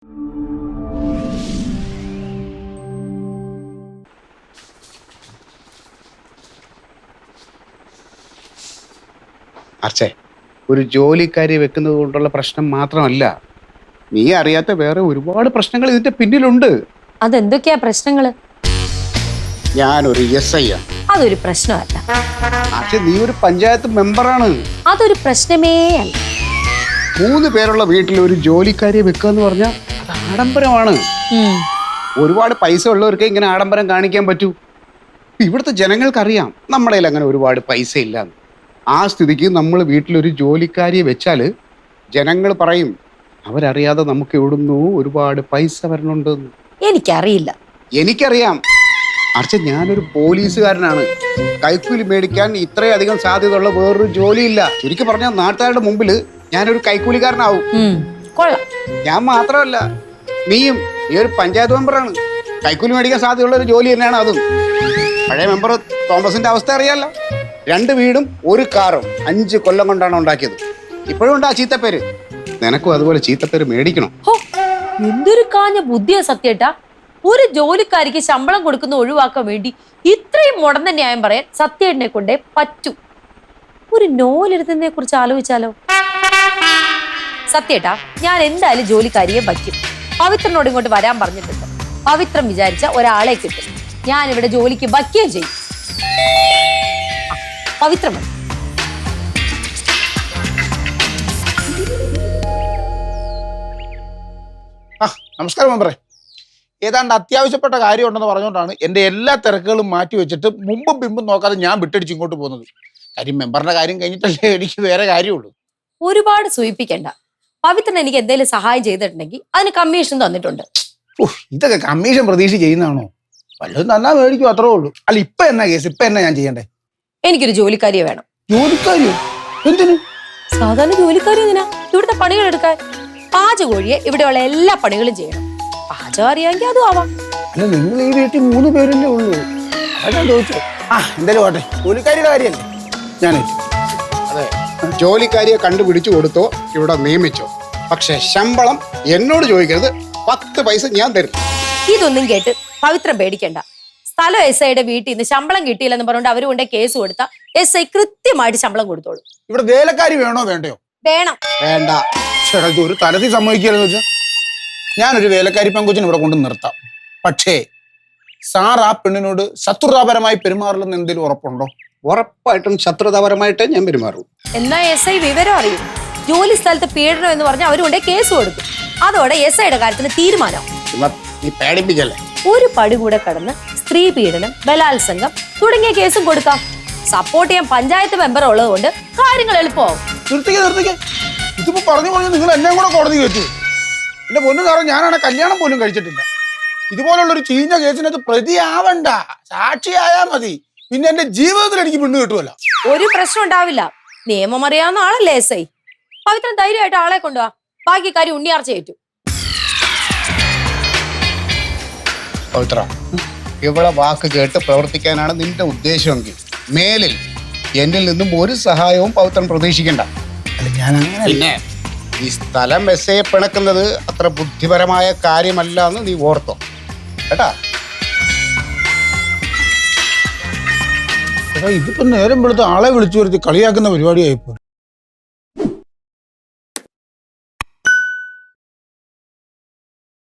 അർച്ചേ, ഒരു ജോലിക്കാരി വെക്കുന്നത് കൊണ്ടുള്ള പ്രശ്നം മാത്രമല്ല, നീ അറിയാത്ത വേറെ ഒരുപാട് പ്രശ്നങ്ങൾ ഇതിന്റെ പിന്നിലുണ്ട്. അതെന്തൊക്കെയാ പ്രശ്നങ്ങള്? ഞാനൊരു SI ആണ്. അതൊരു പ്രശ്നമല്ല. പക്ഷെ നീ ഒരു പഞ്ചായത്ത് മെമ്പറാണ്. അതൊരു പ്രശ്നമേ അല്ല. 3 പേരുള്ള വീട്ടിൽ ഒരു ജോലിക്കാരിയെ വെക്കുക എന്ന് പറഞ്ഞാൽ അത് ആഡംബരമാണ്. ഒരുപാട് പൈസ ഉള്ളവർക്ക് ഇങ്ങനെ ആഡംബരം കാണിക്കാൻ പറ്റൂ. ഇവിടുത്തെ ജനങ്ങൾക്കറിയാം നമ്മുടെ കയ്യിൽ അങ്ങനെ ഒരുപാട് പൈസ ഇല്ലാന്ന്. ആ സ്ഥിതിക്ക് നമ്മൾ വീട്ടിലൊരു ജോലിക്കാരിയെ വെച്ചാൽ ജനങ്ങൾ പറയും അവരറിയാതെ നമുക്ക് എവിടുന്നോ ഒരുപാട് പൈസ വരണുണ്ടെന്ന്. എനിക്കറിയില്ല. എനിക്കറിയാം അർച്ച, ഞാനൊരു പോലീസുകാരനാണ്. കൈക്കൂലി മേടിക്കാൻ ഇത്രയധികം സാധ്യതയുള്ള വേറൊരു ജോലിയില്ല. ചുരുക്കി പറഞ്ഞാൽ നാട്ടുകാരുടെ മുമ്പിൽ ഞാനൊരു കൈക്കൂലിക്കാരനാവും. കൊള്ളാം. ഞാൻ മാത്രമല്ല, നീ ഒരു പഞ്ചായത്ത് മെമ്പറാണ്. കൈക്കൂലി മേടിക്കാൻ സാധ്യതയുള്ള ഒരു ജോലി തന്നെയാണ് അതും. പഴയ മെമ്പർ തോമസിന്റെ അവസ്ഥ അറിയാലോ. 2 വീടും 1 കാറും 5 കൊല്ലം കൊണ്ടാണ് ഉണ്ടാക്കിയത്. ഇപ്പോഴും ഉണ്ട് ആ ചീത്തപ്പേര്. നിനക്കും അതുപോലെ ചീത്തപ്പേര് മേടിക്കണം. എന്തൊരു കാഞ്ഞ ബുദ്ധിയാ സത്യേട്ടാ. ഒരു ജോലിക്കാരിക്ക് ശമ്പളം കൊടുക്കുന്ന ഒഴിവാക്കാൻ വേണ്ടി ഇത്രയും മുടന്ന ന്യായം പറയാൻ സത്യേട്ടനെ കൊണ്ടേ പറ്റൂ. ഒരു നോലെഴുതുന്നതിനെ കുറിച്ച് ആലോചിച്ചാലോ? സത്യേട്ടാ, ഞാൻ എന്തായാലും ജോലിക്കാരിയെ വയ്ക്കും. പവിത്രനോട് ഇങ്ങോട്ട് വരാൻ പറഞ്ഞിട്ടുണ്ട്. പവിത്രം വിചാരിച്ച ഒരാളെ കിട്ടും. ഞാൻ ഇവിടെ ജോലിക്ക് വയ്ക്കുകയും ചെയ്യും. പവിത്രം മതി. നമസ്കാരം മെമ്പറേ. ഏതാണ്ട് അത്യാവശ്യപ്പെട്ട കാര്യം ഉണ്ടെന്ന് പറഞ്ഞുകൊണ്ടാണ് എൻ്റെ എല്ലാ തിരക്കുകളും മാറ്റി വെച്ചിട്ട് മുമ്പും പിമ്പും നോക്കാതെ ഞാൻ വിട്ടടിച്ച് ഇങ്ങോട്ട് പോകുന്നത്. കാര്യം മെമ്പറിന്റെ കാര്യം കഴിഞ്ഞിട്ടല്ലേ എനിക്ക് വേറെ കാര്യമുള്ളൂ. ഒരുപാട് സൂചിപ്പിക്കണ്ട. പവിത്രൻ എനിക്ക് എന്തെങ്കിലും സഹായം ചെയ്തിട്ടുണ്ടെങ്കിൽ അതിന് കമ്മീഷൻ തന്നിട്ടുണ്ട്. ഇതൊക്കെ കമ്മീഷൻ പ്രതീക്ഷ ചെയ്യുന്നതാണോ? വല്ലതും തന്നാ മേടിക്കും, അത്രേ ഉള്ളൂ. അല്ല, ഇപ്പൊ എന്നാ കേസ്? ഇപ്പൊ എന്നാ ഞാൻ ചെയ്യണ്ടേ? എനിക്കൊരു ജോലിക്കാരിയെ വേണം. ജോലിക്കാരിയോ? എന്തിനു? സാധാരണ ജോലിക്കാരി എന്തിനാ? ഇവിടുത്തെ പണികൾ എടുക്കാൻ. പാചകോഴിയെ ഇവിടെയുള്ള എല്ലാ പണികളും ചെയ്യണം. പാചകം അറിയാമെങ്കിൽ അതും ആവാം. അല്ല, നിങ്ങൾ ഈ വീട്ടിൽ 3 പേരല്ലേ ഉള്ളൂ. അതാ ചോദിച്ചോ. എന്തായാലും പോട്ടെ, ജോലിക്കാരിയുടെ കാര്യമല്ലേ ഞാൻ. അതെ, ജോലിക്കാരിയെ കണ്ടുപിടിച്ചു കൊടുത്തോ, ഇവിടെ നിയമിച്ചോ. പക്ഷെ ശമ്പളം എന്നോട് ചോദിക്കരുത്. 10 പൈസ ഞാൻ തരും. ഇതൊന്നും കേട്ട് പവിത്രം പേടിക്കണ്ട. സ്ഥലം SIയുടെ വീട്ടിൽ നിന്ന് ശമ്പളം കിട്ടിയില്ലെന്ന് പറഞ്ഞുകൊണ്ട് അവര് കൊണ്ടേ കേസ് കൊടുത്ത SI കൃത്യമായിട്ട് ശമ്പളം കൊടുത്തോളൂ. ഇവിടെ വേലക്കാരി വേണോ വേണ്ടയോ? വേണം. വേണ്ട. ചേട്ടാ, ഇത് ഒരു തലത്തിൽ സമ്മതിക്കുകയെന്ന് വെച്ചാൽ ഞാനൊരു വേലക്കാരി പെങ്കൊച്ചിനെ ഇവിടെ കൊണ്ട് നിർത്താം. പക്ഷേ സാർ ആ പെണ്ണിനോട് ശത്രുതാപരമായി പെരുമാറില്ലെന്ന് എന്തെങ്കിലും ഉറപ്പുണ്ടോ? ഉറപ്പായിട്ടും ശത്രുതാപരമായിട്ടേ ഞാൻ പെരുമാറൂ. എന്നാ SI വിവരം അറിയും. ജോലി സ്ഥലത്ത് പീഡനം എന്ന് പറഞ്ഞാൽ അവര് കൊണ്ടേ കേസ് കൊടുക്കും. അതോടെ SIയുടെ കാര്യത്തിന് തീരുമാനം. നീ പേടിപ്പിക്കല്ലേ? ഒരു പടി കൂടെ കടന്ന് സ്ത്രീ പീഡനം, ബലാത്സംഗം തുടങ്ങിയ കേസും കൊടുക്കാം. സപ്പോർട്ട് ചെയ്യാൻ പഞ്ചായത്ത് മെമ്പർ ഉള്ളത് കൊണ്ട് കാര്യങ്ങൾ എളുപ്പമാവും. നിർത്തിക്കേ. ഇതിപ്പോ പറഞ്ഞു നിങ്ങൾ എന്നെ കൂടെ കോടതി കയറ്റു. എന്റെ പൊന്നു സാറേ, ഞാനാണ് കല്യാണം പോലും കഴിച്ചിട്ടില്ല. ഇതുപോലുള്ളൊരു ചീഞ്ഞ കേസിനകത്ത് പ്രതിയാവണ്ട, സാക്ഷിയായാ മതി. പിന്നെ എന്റെ ജീവിതത്തിൽ എനിക്ക് പെണ്ണ് കിട്ടുമല്ല. ഒരു പ്രശ്നം ഉണ്ടാവില്ല. നിയമം അറിയാവുന്ന ആളല്ലേ SI. പവിത്രൻ ധൈര്യമായിട്ട് ആളെ കൊണ്ടുപോവാ. ബാക്കി കാര്യം ഉണ്ണിയാർച്ച ഏറ്റു. പവിത്ര, ഇവിടെ വാക്ക് കേട്ട് പ്രവർത്തിക്കാനാണ് നിന്റെ ഉദ്ദേശമെങ്കിൽ മേലിൽ എന്നിൽ നിന്നും ഒരു സഹായവും പവിത്രൻ പ്രതീക്ഷിക്കണ്ട. പിന്നെ ഈ സ്ഥലം SIയെ പിണക്കുന്നത് അത്ര ബുദ്ധിപരമായ കാര്യമല്ല എന്ന് നീ ഓർത്തോ കേട്ടാ. ഇതിപ്പോ നേരം വെളുത്ത് ആളെ വിളിച്ചു വരുത്തി കളിയാക്കുന്ന പരിപാടിയായിപ്പോ.